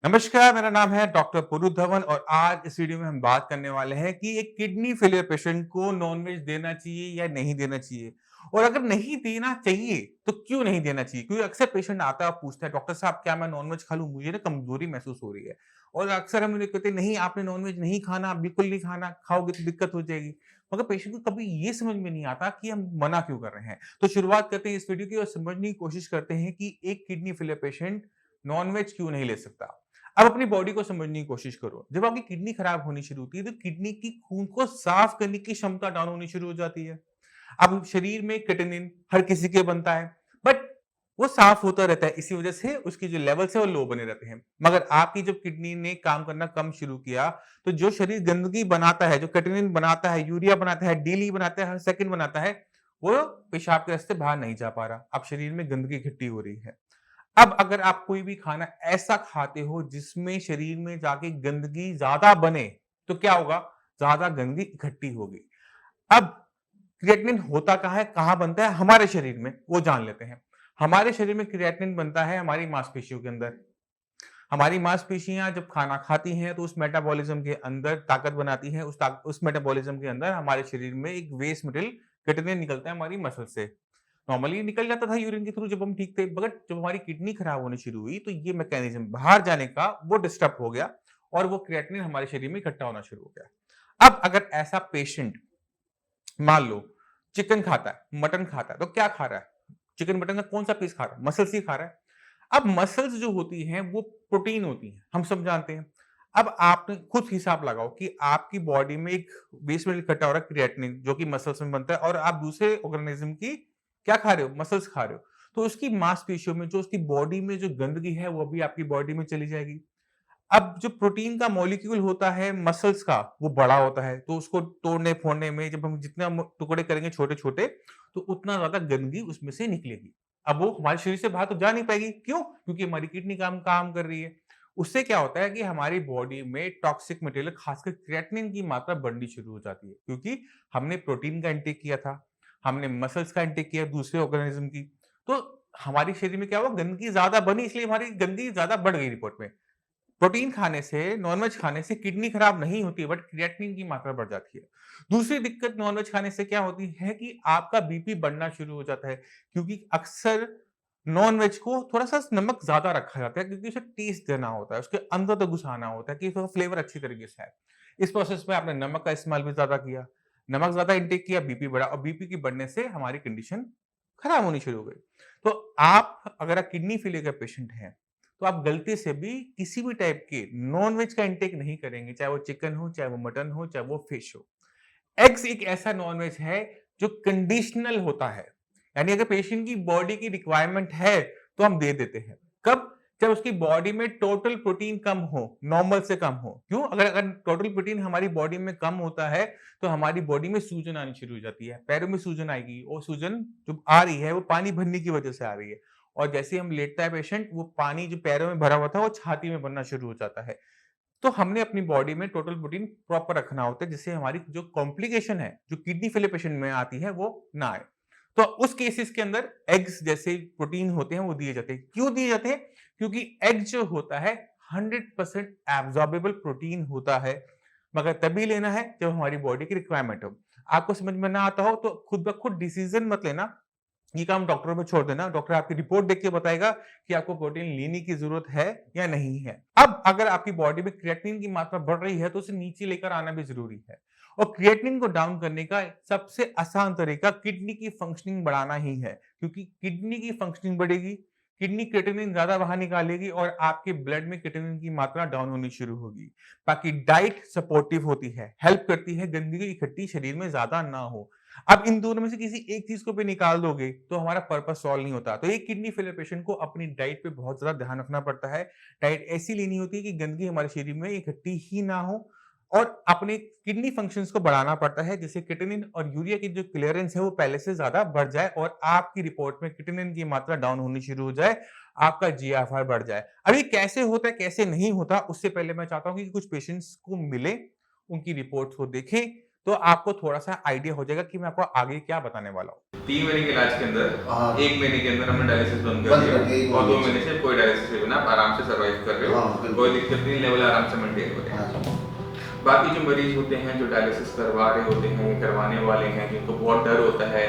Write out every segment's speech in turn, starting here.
नमस्कार, मेरा नाम है डॉक्टर पुरु धवन और आज इस वीडियो में हम बात करने वाले हैं कि एक किडनी फेलियर पेशेंट को नॉन-वेज देना चाहिए या नहीं देना चाहिए? और अगर नहीं देना चाहिए, तो क्यों नहीं देना चाहिए? क्योंकि अक्सर पेशेंट आता है और पूछता है, "डॉक्टर साहब क्या मैं नॉन-वेज खा लूँ? मुझे ना कमज़ोरी महसूस हो रही है।" और अक्सर हम उन्हें कहते हैं, "नहीं, आपने नॉन-वेज नहीं खाना, बिल्कुल नहीं खाना, खाओगे तो दिक्कत हो जाएगी।" मगर पेशेंट को कभी ये समझ में नहीं आता कि हम मना क्यों कर रहे हैं? तो शुरुआत करते हैं इस वीडियो की और समझने की कोशिश करते हैं कि एक किडनी फेलियर पेशेंट नॉन-वेज क्यों नहीं ले सकता? अब अपनी बॉडी को समझने की कोशिश करो। जब आपकी किडनी खराब होनी शुरू होती है, तो किडनी की खून को साफ करने की क्षमता डाउन होनी शुरू हो जाती है। अब शरीर में क्रिएटिनिन हर किसी के बनता है, बट वो साफ होता रहता है। इसी वजह से उसके जो लेवल्स है वो लो बने रहते हैं। मगर आपकी जब किडनी ने काम करना कम शुरू किया, तो जो शरीर गंदगी बनाता है, जो क्रिएटिनिन बनाता है, यूरिया बनाता है, डेली बनाता है, हर सेकंड बनाता है, वो पेशाब के रास्ते बाहर नहीं जा पा रहा। अब शरीर में गंदगी इकट्ठी हो रही है। अब अगर आप कोई भी खाना ऐसा खाते हो जिसमें शरीर में जाके गंदगी ज़्यादा बने, तो क्या होगा? ज़्यादा गंदगी इकट्ठी होगी। अब क्रिएटिनिन होता कहाँ है? कहाँ बनता है? हमारे शरीर में, वो जान लेते हैं। हमारे शरीर में क्रिएटिनिन बनता है हमारी मांसपेशियों के अंदर। हमारी मांसपेशियाँ जब खाना खाती हैं तो उस मेटाबॉलिज्म के अंदर ताकत बनाती हैं, उस मेटाबॉलिज्म के अंदर हमारे शरीर में एक वेस्ट मटेरियल क्रिएटिनिन निकलता है हमारी मसल से। नॉर्मली निकल जाता था यूरिन के थ्रू जब हम ठीक थे, बट जब हमारी किडनी खराब होनी शुरू हुई तो ये मैकेनिज्म बाहर जाने का वो डिस्टर्ब हो गया और वो क्रिएटिनिन हमारे शरीर में इकट्ठा होना शुरू हो गया। अब अगर ऐसा पेशेंट मान लो चिकन खाता है, मटन खाता है, तो क्या खा रहा है? चिकन मटन का कौन सा पीस खा रहा है? मसल्स ही खा रहा है। अब मसल्स जो होती हैं वो प्रोटीन होती हैं, हम सब जानते हैं। अब आपने खुद हिसाब लगाओ कि आपकी बॉडी में एक बेस मेटल इकट्ठा हो रहा है क्रिएटिनिन जो कि मसल्स में बनता है और आप दूसरे ऑर्गेनिज्म की क्या खा रहे हो? मसल्स खा रहे हो। तो उसकी मांसपेशियों में जो उसकी बॉडी में जो गंदगी है वो भी आपकी बॉडी में चली जाएगी। अब जो प्रोटीन का मॉलिक्यूल होता है मसल्स का, वो बड़ा होता है, तो उसको तोड़ने-फोड़ने में जब हम जितना टुकड़े करेंगे छोटे-छोटे, तो उतना ज़्यादा गंदगी उसमें से निकलेगी। अब वो हमारे शरीर से बाहर तो जा नहीं पाएगी, क्यों? क्योंकि हमारी किडनी काम काम कर रही है। उससे क्या होता है कि हमारी बॉडी में टॉक्सिक मटेरियल खासकर क्रिएटिनिन की मात्रा बढ़नी शुरू हो जाती है, क्योंकि हमने प्रोटीन का इंटेक किया था, हमने मसल्स का इंटेक किया दूसरे ऑर्गेनिज्म की, तो हमारे शरीर में क्या हुआ गंदगी ज़्यादा बनी इसलिए हमारी गंदगी ज़्यादा बढ़ गई रिपोर्ट में। प्रोटीन खाने से, नॉन-वेज खाने से किडनी खराब नहीं होती है, बट क्रिएटिनिन की मात्रा बढ़ जाती है। दूसरी दिक्कत नॉन-वेज खाने से क्या होती है कि आपका बीपी बढ़ना शुरू हो जाता है, क्योंकि अक्सर नॉन-वेज को थोड़ा-सा नमक ज़्यादा रखा जाता है क्योंकि उसे टेस्ट देना होता है, उसके अंदर तक घुसाना होता है कि उसका फ्लेवर अच्छी तरीके से आए। इस प्रोसेस में आपने नमक का इस्तेमाल भी ज़्यादा किया, नमक ज़्यादा इंटेक किया, बीपी बढ़ा और बीपी के बढ़ने से हमारी कंडीशन खराब होनी शुरू हो गई। तो आप अगर आप किडनी फेलियर का पेशेंट हैं, तो आप गलती से भी किसी भी टाइप के नॉन-वेज का इंटेक नहीं करेंगे, चाहे वो चिकन हो, चाहे वो मटन हो, चाहे वो फिश हो। एग्स एक ऐसा नॉन-वेज है जो कंडीशनल होता है। यानी अगर पेशेंट की बॉडी की रिक्वायरमेंट है, तो हम दे देते हैं। कब? जब उसकी बॉडी में टोटल प्रोटीन कम हो, नॉर्मल से कम हो। क्यों? अगर अगर टोटल प्रोटीन हमारी बॉडी में कम होता है, तो हमारी बॉडी में सूजन आनी शुरू हो जाती है। पैरों में सूजन आएगी और सूजन जो आ रही है, वो पानी भरने की वजह से आ रही है। और जैसे ही हम लेटता है पेशेंट, वो पानी जो पैरों में भरा हुआ था, वो छाती में भरना शुरू हो जाता है। तो हमने अपनी बॉडी में टोटल प्रोटीन प्रॉपर रखना होता है जिससे हमारी जो कॉम्प्लिकेशन है, जो किडनी फेलियर पेशेंट में आती है, वो ना आए। तो उस केसेस के अंदर एग्स जैसे प्रोटीन होते हैं वो दिए जाते हैं। क्यों दिए जाते हैं? क्योंकि एग जो होता है 100% एब्सॉर्बेबल प्रोटीन होता है, मगर तभी लेना है जब हमारी बॉडी की रिक्वायरमेंट हो। आपको समझ में ना आता हो तो खुद ब खुद डिसीजन मत लेना, ये काम डॉक्टरों पे छोड़ देना। डॉक्टर आपकी रिपोर्ट देख के बताएगा कि आपको प्रोटीन लेने की जरूरत है या नहीं है। अब अगर आपकी बॉडी में क्रिएटिनिन की मात्रा बढ़ रही है तो उसे नीचे लेकर आना भी जरूरी है और क्रिएटिनिन को डाउन करने का सबसे आसान तरीका किडनी की फंक्शनिंग बढ़ाना ही है, क्योंकि किडनी की फंक्शनिंग बढ़ेगी, किडनी क्रिएटिनिन ज्यादा बाहर निकालेगी और आपके ब्लड में क्रिएटिनिन की मात्रा डाउन होनी शुरू होगी। बाकी डाइट सपोर्टिव होती है, हेल्प करती है गंदगी इकट्ठी शरीर में ज्यादा ना हो। अब इन दोनों में से किसी एक चीज को भी निकाल दोगे तो हमारा पर्पस सॉल्व नहीं होता। तो एक किडनी फेलियर पेशेंट को अपनी डाइट पे बहुत ज्यादा ध्यान रखना पड़ता है। डाइट ऐसी लेनी होती है कि गंदगी हमारे शरीर में इकट्ठी ही ना हो और अपने किडनी फंक्शंस को बढ़ाना पड़ता है जिससे क्रिएटिनिन और यूरिया की जो क्लियरेंस है वो पहले से ज्यादा बढ़ जाए और आपकी रिपोर्ट में क्रिएटिनिन की मात्रा डाउन होनी शुरू हो जाए, आपका जीएफआर बढ़ जाए। अब ये कैसे होता है, कैसे नहीं होता, उससे पहले मैं चाहता हूँ कि कुछ पेशेंट्स को मिले, उनकी रिपोर्ट्स को देखें, तो आपको थोड़ा-सा आइडिया हो जाएगा कि मैं आपको आगे क्या बताने वाला हूँ। 3 महीने के इलाज के अंदर, हाँ। 1 महीने के अंदर हमने डायलिसिस बंद कर दिया और 2 महीने से कोई डायलिसिस नहीं बना, आप आराम से सर्वाइव कर रहे हो, कोई दिक्कत नहीं, लेवल आराम से मेंटेन हो रहे हैं। बाकी जो मरीज होते हैं जो डायलिसिस करवा रहे होते हैं, करवाने वाले हैं, जिनको बहुत डर होता है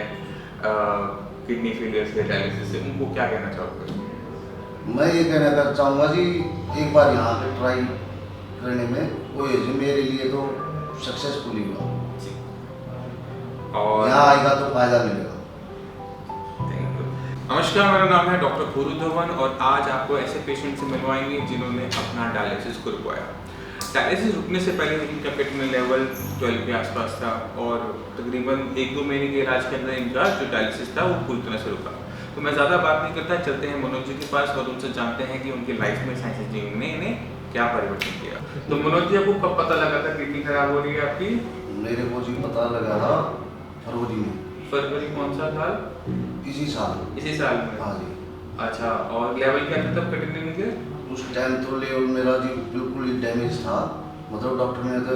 किडनी फेलियर से, डायलिसिस से, उनको क्या कहना चाहोगे? मैं ये कहना चाहूँगा जी, एक बार यहाँ पे ट्राई करने में कोई जी मेरे लिए तो सक्सेसफुल ही हुआ। और यहाँ आएगा तो फायदा मिलेगा। नमस्कार, मेरा नाम है डॉक्टर पुरु धवन और आज आपको ऐसे पेशेंट से मिलवाएंगे जिन्होंने अपना डायलिसिस करवाया। डायलिसिस रुकने से पहले इनका किडनी लेवल 12 के आसपास था और तकरीबन 1-2 महीने के इलाज के अंदर इनका जो डायलिसिस था वो पूरी तरह से रुका। तो मैं ज़्यादा बात नहीं करता, चलते हैं मनोज जी के पास और उनसे जानते हैं कि उनकी लाइफ में साइंस जी ने इन्हें क्या परिवर्तन किया। तो मनोज जी, आपको कब पता लगा था किडनी खराब हो रही है आपकी? मेरे को जी पता लगा था फरवरी में। फरवरी कौन सा साल? इसी साल। इसी साल में? हाँ जी। अच्छा, और लेवल क्या था तब किडनी के? उस टाइम तो लेवल मेरा जी बिल्कुल ही डैमेज था, मतलब डॉक्टर ने तो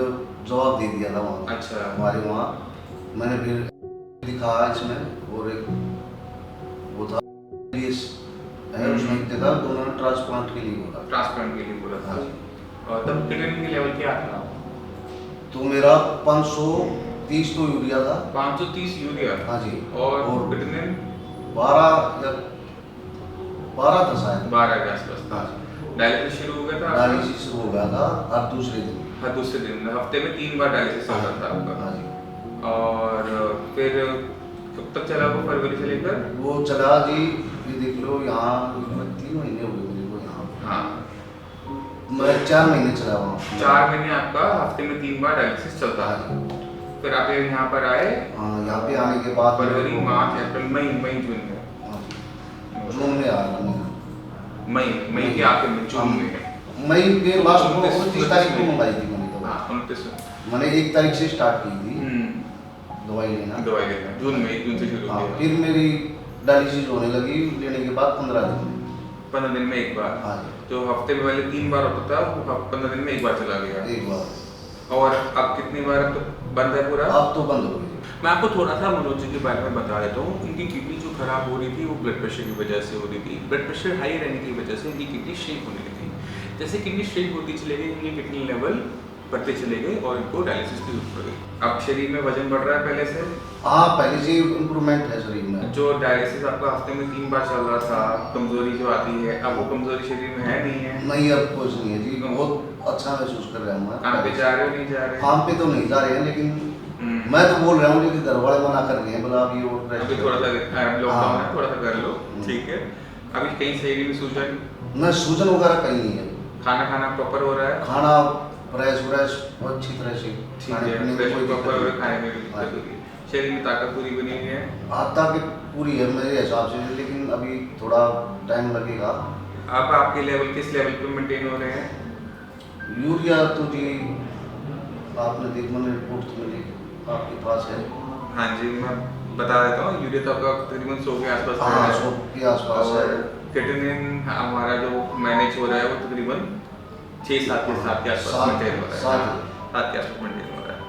जवाब दे दिया था वहाँ। अच्छा। हमारे वहाँ मैंने फिर दिखाया इसमें और एक वो था उसमें देखा दोनों ने ट्रांसप्लांट के लिए बोला। ट्रांसप्लांट के लिए बोला था। और तब किडनी की लेवल क्या था? तो मेरा 530 तो यूरिया था। 530 यूरिया? हाँ जी। और किडनी 12 था शायद। 12 के आसपास था। हाँ जी। डायलिसिस शुरू हो गया था? डायलिसिस शुरू हो गया था हर दूसरे दिन। हर दूसरे दिन, हफ्ते में 3 बार डायलिसिस चल रहा था आपका? हाँ जी। और फिर कब तक चला वो, फरवरी से लेकर? वो चला जी, ये देख लो यहाँ 3 महीने हो गए मुझे को यहाँ। हाँ। मैं 4 महीने चला वहाँ। 4 महीने आपका हफ्ते में 3 बार डायलिसिस चलता है। फिर आप यहाँ पर आए? हाँ, यहाँ पे आने के बाद फरवरी, मार्च, अप्रैल, मई, जून में? जून में आया मैं। मई के आखिर में, जून में? मई के लास्ट में 29 तारीख को मंगाई थी मैंने तो। हाँ, 29 मैंने 1 तारीख से स्टार्ट की थी दवाई लेना। जून से शुरू हाँ, किया। फिर मेरी डायलिसिस होने लगी, लेने के बाद 15 दिन में। 15 दिन में एक बार? हाँ। जो हफ्ते में पहले 3 बार होता था वो 15 दिन में एक बार चला गया? एक बार। और अब कितनी बार अब तो बंद है पूरा? अब तो बंद हो गई। मैं आपको थोड़ा सा मनोज जी के बारे में बता देता हूँ। इनकी किडनी जो खराब हो रही थी वो ब्लड प्रेशर की वजह से हो रही थी। ब्लड प्रेशर हाई रहने की वजह से इनकी किडनी श्रिंक होने लगी। जैसे किडनी श्रिंक होती चली गई, इनकी किडनी लेवल बढ़ते चले गए और इनको डायलिसिस की जरूरत पड़ गई। अब शरीर में वजन बढ़ रहा है पहले से? हाँ, पहले से इम्प्रूवमेंट है शरीर में। जो डायलिसिस आपका हफ्ते में 3 बार चल रहा था, कमजोरी जो आती है, अब वो कमजोरी शरीर में है नहीं है? नहीं, अब कुछ नहीं है जी, बहुत अच्छा महसूस कर रहा हूँ। काम पे जा रहे हो, नहीं जा रहे? काम पे तो नहीं जा रहे हैं, लेकिन मैं तो बोल रहा हूँ, लेकिन घर वाले मना कर रहे हैं, बोला अभी वो अभी थोड़ा सा लॉकडाउन है, थोड़ा सा कर लो, ठीक है। अभी कहीं शरीर में सूजन? न सूजन वगैरह कहीं नहीं है। खाना प्रॉपर हो रहा है? खाना फ्रेश अच्छी तरह से खाने में कोई प्रॉपर हो, खाने में भी दिक्कत होती है? शरीर में ताकत पूरी बनी हुई है? ताकत पूरी है मेरे हिसाब से, लेकिन अभी थोड़ा टाइम लगेगा। अब आपके लेवल किस लेवल पे मेंटेन हो रहे हैं? यूरिया तो जी आपने देख, मैंने रिपोर्ट तो मिली आपके पास है। हाँ जी, मैं बता देता हूँ। यूरिया तो आपका तकरीबन 100 के आसपास है। हाँ, 100 के आसपास है। क्रिएटिनिन हमारा जो मैनेज हो रहा है वो तकरीबन 6-7 के आसपास मेंटेन हो रहा है। 7 के आसपास मेंटेन हो रहा है,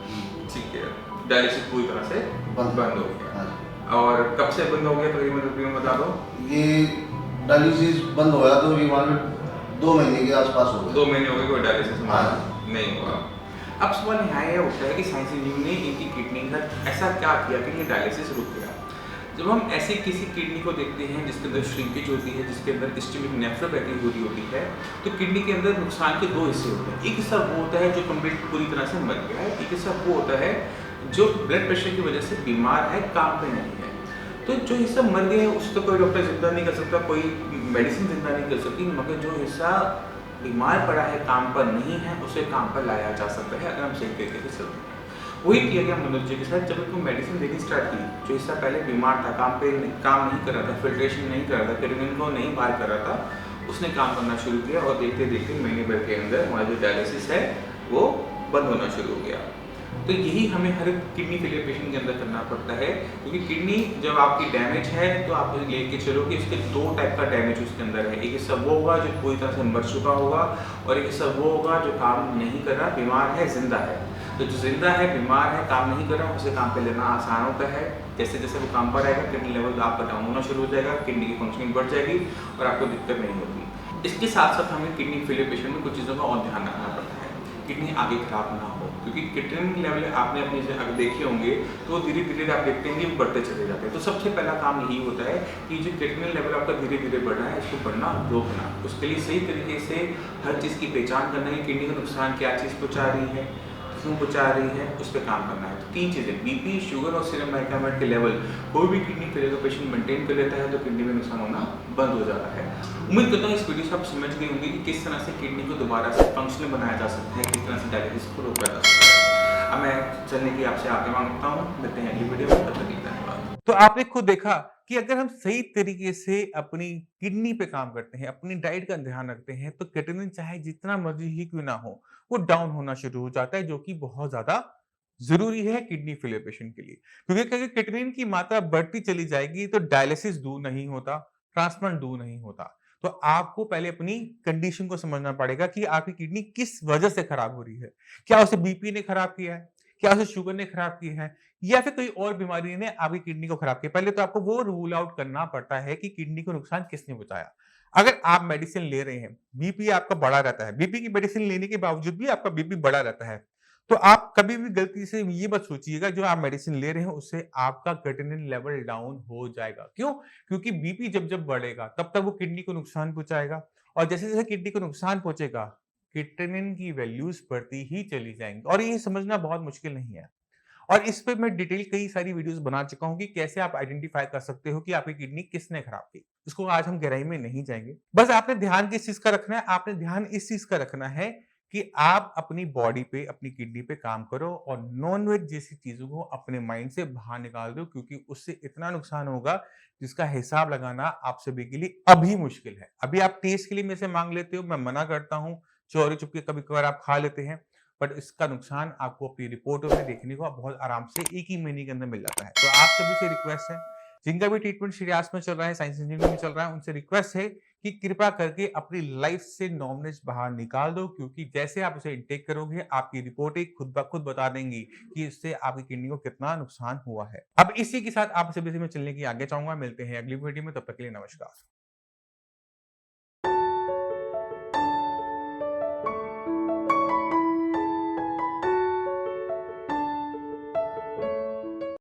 ठीक है। डायलिसिस पूरी तरह से बंद हो गया। और कब से बंद हो गया तकरीबन बता दो? ये डायलिसिस बंद हो गया तो ये मान 2 महीने के आसपास हो गया। 2 महीने हो गए कोई डायलिसिस नहीं हुआ। अब सवाल यहाँ यह उठता है कि साइंस इंजीनियर ने इनकी किडनी का ऐसा क्या किया कि ये डायलिसिस रुक गया। जब हम ऐसे किसी किडनी को देखते हैं जिसके अंदर श्रिंकेज होती है, जिसके अंदर इस्केमिक नेफ्रोपैथी हो रही होती है, तो किडनी के अंदर नुकसान के 2 हिस्से होते हैं। एक हिस्सा वो होता है जो कंप्लीट पूरी तरह से मर गया है, एक हिस्सा वो होता है जो ब्लड प्रेशर की वजह से बीमार है, काम पे नहीं है। तो जो हिस्सा मर गया है उससे तो कोई डॉक्टर जिंदा नहीं कर सकता, कोई मेडिसिन जिंदा नहीं कर सकती, मगर जो हिस्सा बीमार पड़ा है, काम पर नहीं है, उसे काम पर लाया जा सकता है अगर हम सही तरीके से चलते हैं। वही किया गया मनोज जी के साथ। जब उनको मेडिसिन देनी स्टार्ट की, जो हिस्सा पहले बीमार था, काम नहीं कर रहा था, फिल्ट्रेशन नहीं कर रहा था, किडनी को नहीं बाहर कर रहा था, उसने काम करना शुरू किया और देखते देखते महीने भर के अंदर हमारा जो डायलिसिस है वो बंद होना शुरू हो गया। तो यही हमें हर किडनी फेलियर पेशेंट के अंदर करना पड़ता है, क्योंकि किडनी जब आपकी डैमेज है तो आप लेके चलो कि उसके 2 टाइप का डैमेज उसके अंदर है। एक हिस्सा वो होगा जो पूरी तरह से मर चुका होगा और एक हिस्सा वो होगा जो काम नहीं कर रहा, बीमार है, जिंदा है। तो जो जिंदा है, बीमार है, काम नहीं कर रहा है, उसे काम पे लेना आसान होता है। जैसे जैसे वो काम पर आएगा, किडनी लेवल आपका डाउन होना शुरू हो जाएगा, किडनी की फंक्शनिंग बढ़ जाएगी और आपको दिक्कत नहीं होगी। इसके साथ साथ हमें किडनी फेलियर पेशेंट में कुछ चीज़ों का और ध्यान रखना पड़ता है। किडनी आगे खराब ना हो, क्योंकि किडनी लेवल आपने अपनी अगर देखे होंगे तो धीरे धीरे आप देखते हैं कि बढ़ते चले जाते हैं। तो सबसे पहला काम यही होता है कि जो किडनी लेवल आपका धीरे धीरे बढ़ रहा है, इसको बढ़ना रोकना। उसके लिए सही तरीके से हर चीज़ की पहचान करना है, किडनी का नुकसान क्या चीज़ पहुँचा रही है, क्यों पहुँचा रही है, उस पर काम करना है। तो 3 चीज़ें, बीपी, शुगर और सीरम बाइकार्बोनेट के लेवल कोई भी किडनी फेलियर का पेशेंट मेंटेन कर लेता है तो किडनी में नुकसान होना बंद हो जाता है। उम्मीद करता हूँ इस वीडियो से आप समझ गए होंगे कि किस तरह से किडनी को दोबारा से फंक्शनल बनाया जा सकता है, किस तरह से डायलिसिस को रोका जा सकता है। अब मैं चलने की आपसे आगे मांगता हूँ, मिलते हैं अगली वीडियो में, तब तक के लिए धन्यवाद। तो आपने खुद देखा कि अगर हम सही तरीके से अपनी किडनी पे काम करते हैं, अपनी डाइट का ध्यान रखते हैं, तो क्रिएटिनिन चाहे जितना मर्जी ही क्यों ना हो, वो डाउन होना शुरू हो जाता है, जो कि बहुत ज्यादा जरूरी है किडनी फेलियर पेशेंट के लिए। क्योंकि अगर क्रिएटिनिन की मात्रा बढ़ती चली जाएगी तो डायलिसिस दूर नहीं होता, ट्रांसप्लांट दूर नहीं होता। तो आपको पहले अपनी कंडीशन को समझना पड़ेगा कि आपकी किडनी किस वजह से खराब हो रही है। क्या उसे बीपी ने खराब किया है, क्या उसे शुगर ने खराब की है, या फिर कोई और बीमारी ने आपकी किडनी को खराब किया। पहले तो आपको वो रूल आउट करना पड़ता है कि किडनी को नुकसान किसने पहुंचाया। अगर आप मेडिसिन ले रहे हैं, बीपी आपका बढ़ा रहता है, बीपी की मेडिसिन लेने के बावजूद भी आपका बीपी बढ़ा रहता है, तो आप कभी भी गलती से ये मत सोचिएगा जो आप मेडिसिन ले रहे हैं उससे आपका क्रिएटिनिन लेवल डाउन हो जाएगा। क्यों? क्योंकि बीपी जब जब बढ़ेगा तब तक वो किडनी को नुकसान पहुंचाएगा, और जैसे जैसे किडनी को नुकसान पहुंचेगा, क्रिएटिनिन की वैल्यूज बढ़ती ही चली जाएंगी। और ये समझना बहुत मुश्किल नहीं है, और इस पे मैं डिटेल कई सारी वीडियोस बना चुका हूं कि कैसे आप आइडेंटिफाई कर सकते हो कि आपकी किडनी किसने खराब की। इसको आज हम गहराई में नहीं जाएंगे। बस आपने ध्यान किस चीज का रखना है, आपने ध्यान इस चीज का रखना है कि आप अपनी बॉडी पे, अपनी किडनी पे काम करो और नॉन-वेज जैसी चीजों को अपने माइंड से बाहर निकाल दो, क्योंकि उससे इतना नुकसान होगा जिसका हिसाब लगाना आप सभी के लिए अभी मुश्किल है। अभी आप टेस्ट के लिए मेरे से मांग लेते हो, मैं मना करता हूँ, चोरी चुपके कभी-कभार आप खा लेते हैं, बट इसका नुकसान आपको अपनी रिपोर्टों में देखने को बहुत आराम से 1 ही महीने के अंदर मिल जाता है। तो आप सभी से रिक्वेस्ट है, जिनका भी ट्रीटमेंट सीरियस में चल रहा है, साइंस इंजीनियरिंग में चल रहा है, उनसे रिक्वेस्ट है कि कृपया करके अपनी लाइफ से नॉनवेज बाहर निकाल दो, क्योंकि जैसे आप उसे इंटेक करोगे, आपकी रिपोर्टें खुद ब खुद बता देंगी कि इससे आपकी किडनी को कितना नुकसान हुआ है। अब इसी के साथ आप सभी से मैं चलने की आगे चाहूंगा। मिलते हैं अगली वीडियो में, तब तक के लिए नमस्कार।